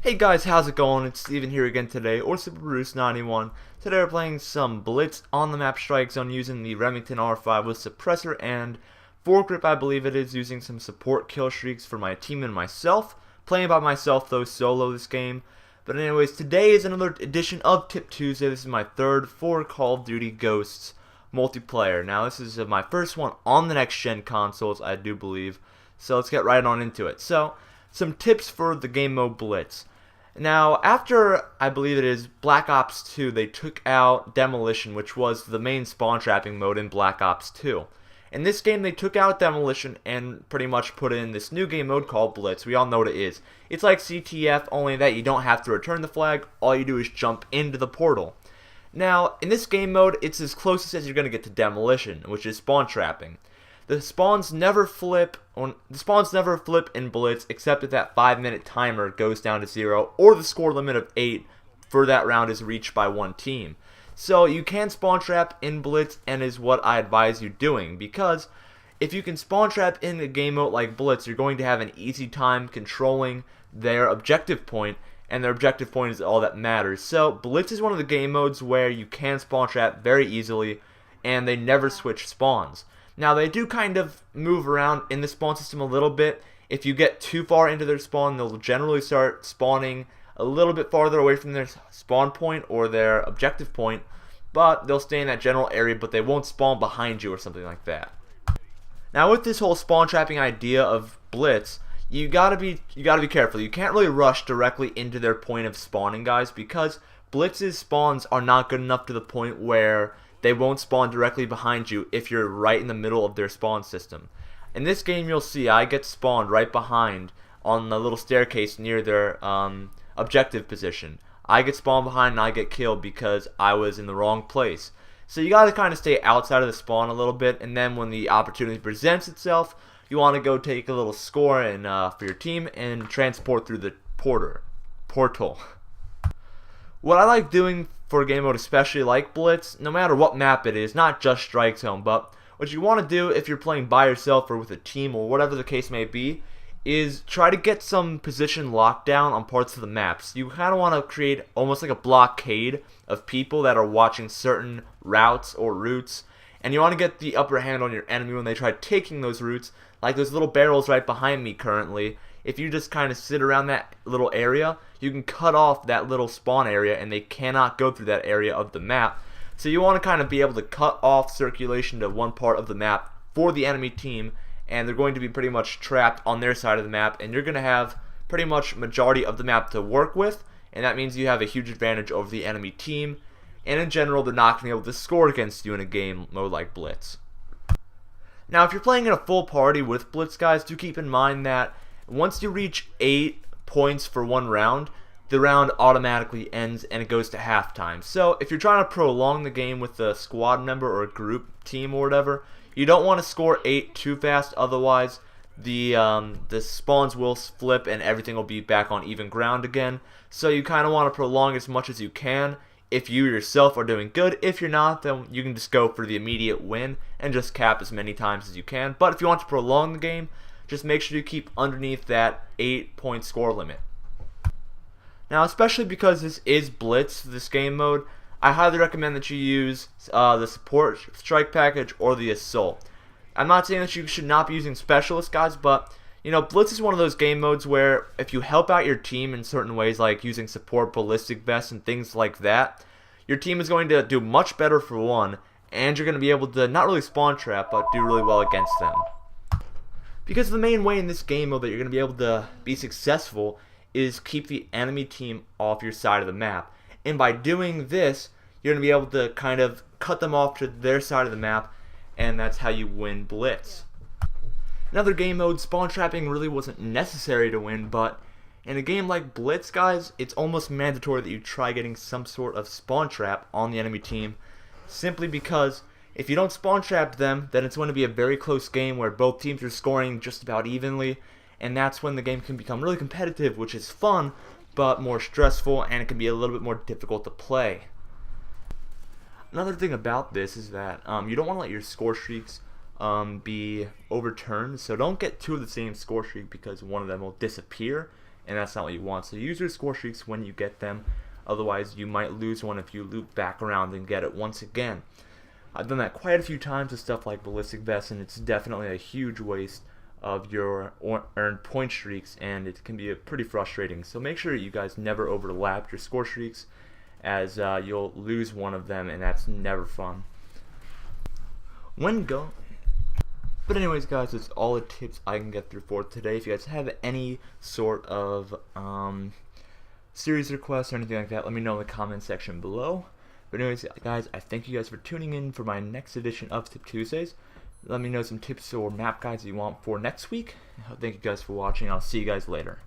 Hey guys, how's it going? It's Steven here again today, or Super Bruce 91. Today we're playing some Blitz on the map Strikezone using the Remington R5 with suppressor and foregrip, I believe it is, using some support kill streaks for my team and myself. Playing by myself though, solo this game. But anyways, today is another edition of Tip Tuesday. This is my third for Call of Duty Ghosts multiplayer. Now this is my first one on the next gen consoles, I do believe. So let's get right on into it. So, some tips for the game mode Blitz. Now, after, I believe it is, Black Ops 2, they took out Demolition, which was the main spawn trapping mode in Black Ops 2. In this game, they took out Demolition and pretty much put in this new game mode called Blitz. We all know what it is. It's like CTF, only that you don't have to return the flag. All you do is jump into the portal. Now, in this game mode, it's as closest as you're going to get to Demolition, which is spawn trapping. The spawns never flip in Blitz except if that 5-minute timer goes down to 0 or the score limit of 8 for that round is reached by one team. So you can spawn trap in Blitz, and is what I advise you doing, because if you can spawn trap in a game mode like Blitz, you're going to have an easy time controlling their objective point, and their objective point is all that matters. So Blitz is one of the game modes where you can spawn trap very easily, and they never switch spawns. Now, they do kind of move around in the spawn system a little bit. If you get too far into their spawn, they'll generally start spawning a little bit farther away from their spawn point or their objective point, but they'll stay in that general area, but they won't spawn behind you or something like that. Now, with this whole spawn trapping idea of Blitz, you gotta be careful. You can't really rush directly into their point of spawning, guys, because Blitz's spawns are not good enough to the point where they won't spawn directly behind you if you're right in the middle of their spawn system. In this game, you'll see I get spawned right behind on the little staircase near their objective position. I get spawned behind and I get killed because I was in the wrong place. So you gotta kind of stay outside of the spawn a little bit, and then when the opportunity presents itself, you want to go take a little score and for your team and transport through the portal. What I like doing for a game mode, especially like Blitz, no matter what map it is, not just Strikezone, but what you want to do if you're playing by yourself or with a team or whatever the case may be, is try to get some position lockdown on parts of the maps. You kind of want to create almost like a blockade of people that are watching certain routes or routes, and you want to get the upper hand on your enemy when they try taking those routes, like those little barrels right behind me currently. If you just kind of sit around that little area, you can cut off that little spawn area and they cannot go through that area of the map. So you want to kind of be able to cut off circulation to one part of the map for the enemy team, and they're going to be pretty much trapped on their side of the map, and you're going to have pretty much majority of the map to work with, and that means you have a huge advantage over the enemy team, and in general they're not going to be able to score against you in a game mode like Blitz. Now, if you're playing in a full party with Blitz, guys, do keep in mind that once you reach 8 points for one round, the round automatically ends and it goes to halftime. So if you're trying to prolong the game with a squad member or a group team or whatever, you don't want to score 8 too fast, otherwise the spawns will flip and everything will be back on even ground again. So you kind of want to prolong as much as you can if you yourself are doing good. If you're not, then you can just go for the immediate win and just cap as many times as you can. But if you want to prolong the game, just make sure you keep underneath that 8-point score limit. Now, especially because this is Blitz, this game mode, I highly recommend that you use the support strike package or the assault. I'm not saying that you should not be using specialist, guys, but you know, Blitz is one of those game modes where if you help out your team in certain ways, like using support ballistic vests and things like that, your team is going to do much better for one, and you're going to be able to not really spawn trap, but do really well against them. Because the main way in this game mode that you're going to be able to be successful is keep the enemy team off your side of the map. And by doing this, you're going to be able to kind of cut them off to their side of the map, and that's how you win Blitz. In other game modes, spawn trapping really wasn't necessary to win, but in a game like Blitz, guys, it's almost mandatory that you try getting some sort of spawn trap on the enemy team, simply because if you don't spawn trap them, then it's going to be a very close game where both teams are scoring just about evenly, and that's when the game can become really competitive, which is fun, but more stressful, and it can be a little bit more difficult to play. Another thing about this is that you don't want to let your score streaks be overturned, so don't get two of the same score streak because one of them will disappear and that's not what you want. So use your score streaks when you get them, otherwise you might lose one if you loop back around and get it once again. I've done that quite a few times with stuff like ballistic vests, and it's definitely a huge waste of your earned point streaks, and it can be pretty frustrating. So make sure you guys never overlap your score streaks, as you'll lose one of them, and that's never fun. But anyways, guys, that's all the tips I can get through for today. If you guys have any sort of series requests or anything like that, let me know in the comment section below. But anyways, guys, I thank you guys for tuning in for my next edition of Tip Tuesdays. Let me know some tips or map guides you want for next week. Thank you guys for watching. I'll see you guys later.